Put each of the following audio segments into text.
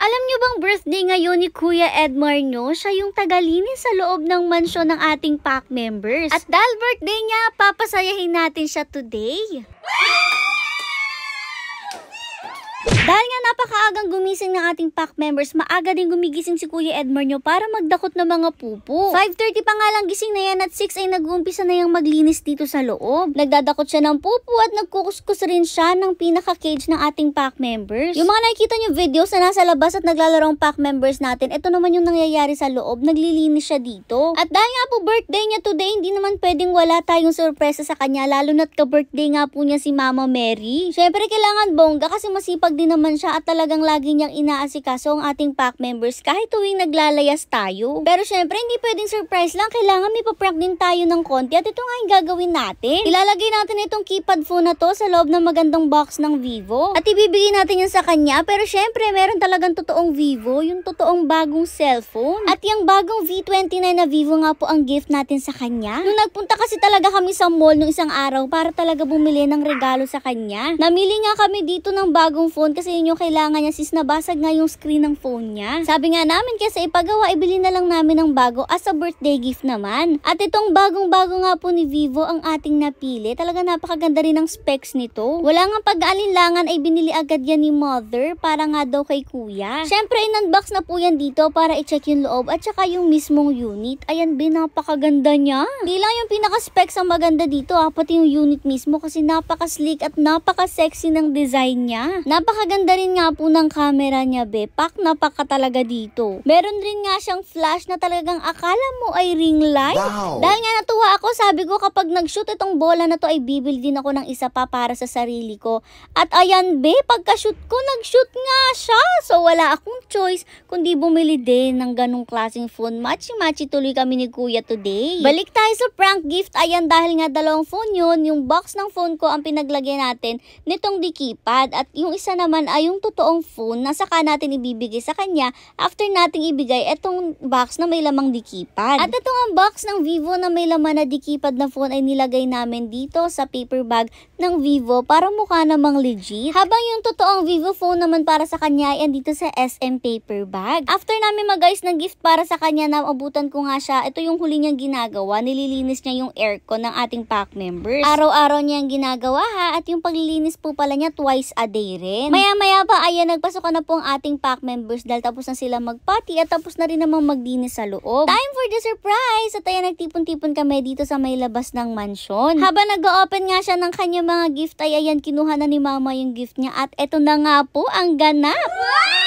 Alam nyo bang birthday ngayon ni Kuya Edmar nyo? Siya yung tagalinis sa loob ng mansyon ng ating pack members. At dahil birthday niya, papasayahin natin siya today. Dahil nga napakaagang gumising ng ating pack members, maaga din gumigising si Kuya Edmar nyo para magdakot ng mga pupo. 5:30 pa nga lang gising na yan at 6 ay nag-uumpisa na yung maglinis dito sa loob. Nagdadakot siya ng pupo at nagkukuskus rin siya ng pinaka-cage ng ating pack members. Yung mga nakikita nyo videos na nasa labas at naglalarong pack members natin, ito naman yung nangyayari sa loob, naglilinis siya dito. At dahil nga po birthday niya today, hindi naman pwedeng wala tayong sorpresa sa kanya, lalo na't ka-birthday nga po niya si Mama Mary. Syempre kailangan bongga kasi masipag din naman siya at talagang lagi niyang inaasikaso ang ating pack members kahit tuwing naglalayas tayo. Pero syempre hindi pwedeng surprise lang, kailangan may paprank din tayo ng konti at ito nga yung gagawin natin. Ilalagay natin itong keypad phone na to sa loob ng magandang box ng Vivo at ibibigay natin yan sa kanya. Pero syempre meron talagang totoong Vivo, yung totoong bagong cellphone. At yung bagong V29 na Vivo nga po ang gift natin sa kanya. Nung nagpunta kasi talaga kami sa mall nung isang araw para talaga bumili ng regalo sa kanya. Namili nga kami dito ng bagong phone kasi yun yung kailangan niya sis nabasag nga yung screen ng phone niya. Sabi nga namin kaysa ipagawa, ibili na lang namin ng bago as a birthday gift naman. At itong bagong-bago nga po ni Vivo ang ating napili. Talaga napakaganda rin ng specs nito. Wala nga pag-aalinlangan ay binili agad yan ni mother para nga daw kay kuya. Syempre in-unbox na po yan dito para i-check yung loob at saka yung mismong unit. Ayan be, napakaganda niya. Hindi lang yung pinaka-specs ang maganda dito pati yung unit mismo kasi napaka-sleek at napaka-sexy ng design niya. Napakaganda rin nga po ng camera niya be. Pak napaka talaga dito. Meron rin nga siyang flash na talagang akala mo ay ring light. Wow. Dahil nga natuwa ako, sabi ko kapag nag-shoot itong bola na to ay bibili din ako ng isa pa para sa sarili ko. At ayan be, pagka-shoot ko, nag-shoot nga siya. So wala akong choice kundi bumili din ng ganong klaseng phone. Matchy-matchy tuloy kami ni Kuya today. Balik tayo sa prank gift. Ayan, dahil nga dalawang phone yun, yung box ng phone ko ang pinaglagyan natin nitong di-keypad. At yung isa naman ay yung totoong phone na saka natin ibibigay sa kanya after nating ibigay itong box na may lamang di-keypad. At itong ang box ng Vivo na may laman na di-keypad na phone ay nilagay namin dito sa paper bag ng Vivo para mukha namang legit. Habang yung totoong Vivo phone naman para sa kanya ay andito sa SM paper bag. After namin mag-ayos ng gift para sa kanya, na abutan ko nga siya, ito yung huli niyang ginagawa, nililinis niya yung aircon ng ating pack members. Araw-araw niyang ginagawa at yung paglilinis po pala niya twice a day rin. Maya-maya pa, ayan, nagpasok na po ang ating pack members dahil tapos na sila magpati at tapos na rin namang maglinis sa loob. Time for the surprise! At ayan, nagtipon-tipon kami dito sa may labas ng mansyon. Habang nag-open nga siya ng kanyang mga gift ay ayan, kinuha na ni mama yung gift niya at eto na nga po ang ganap! Wow!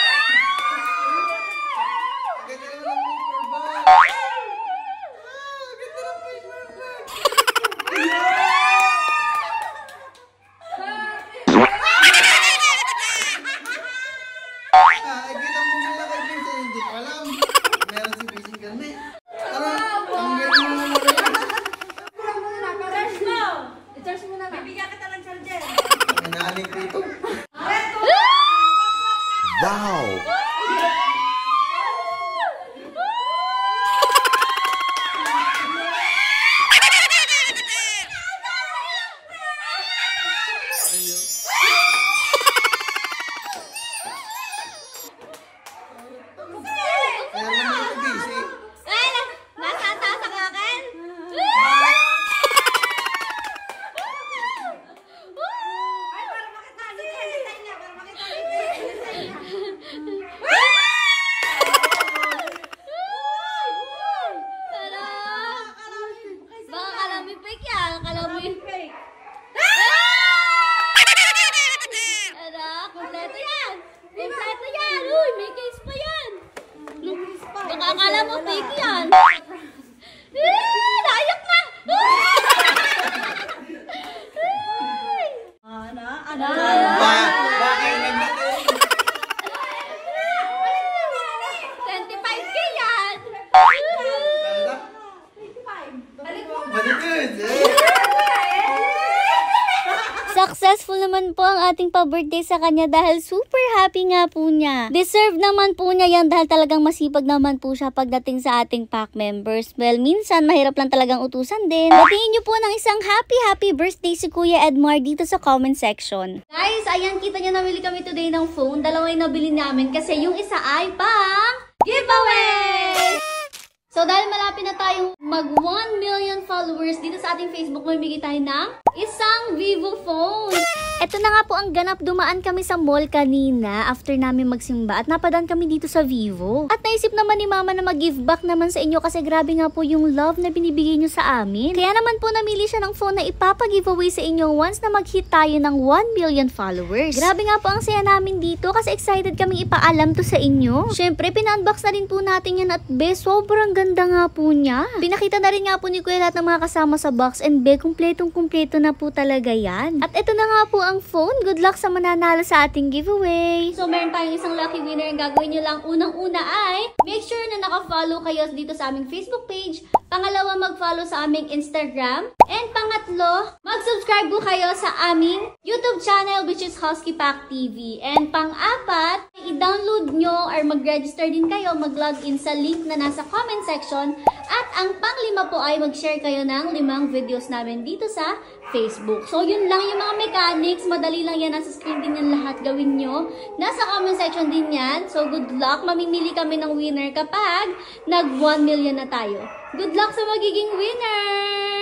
Akala mo fake yan. Naiyak na. Bakit nagdating? 25K yan. Balik mo. Success successful naman po ang ating pa-birthday sa kanya dahil super happy nga po niya. Deserve naman po niya yan dahil talagang masipag naman po siya pagdating sa ating pack members. Well, minsan mahirap lang talagang utusan din. Batiin niyo po ng isang happy birthday si Kuya Edmar dito sa comment section. Guys, ayan, kita niyo nabili kami today ng phone. Dalawa yung nabili namin kasi yung isa ay pang giveaway! So, dahil malapit na tayong mag 1 million followers dito sa ating Facebook, may bigay tayo ng isang Vivo phone. Ito na nga po ang ganap. Dumaan kami sa mall kanina after namin magsimba at napadaan kami dito sa Vivo. At naisip naman ni Mama na mag-give back naman sa inyo kasi grabe nga po yung love na binibigay nyo sa amin. Kaya naman po namili siya ng phone na ipapag-giveaway sa inyo once na mag-hit tayo ng 1 million followers. Grabe nga po ang saya namin dito kasi excited kaming ipaalam to sa inyo. Syempre, pina-unbox na rin po natin yan at sobrang ganda nga po niya. Pinakita na rin nga po ni Kuya lahat ng mga kasama sa box and kumpletong-kumpleto na po talaga yan. At ito na nga po ang phone. Good luck sa mananalo sa ating giveaway. So, meron tayong isang lucky winner. Ang gagawin nyo lang unang-una ay make sure na naka-follow kayo dito sa aming Facebook page. Pangalawa, mag-follow sa aming Instagram. And pangatlo, mag-subscribe po kayo sa aming YouTube channel which is Husky Pack TV. And pang-apat, i-download nyo or mag-register din kayo, mag-login sa link na nasa comment section. At ang pang-lima po ay mag-share kayo ng 5 videos namin dito sa Facebook. So, yun lang yung mga mechanics. Madali lang yan. Nasa screen din yan lahat. Gawin nyo. Nasa comment section din yan. So, good luck. Mamimili kami ng winner kapag nag 1 million na tayo. Good luck sa magiging winner!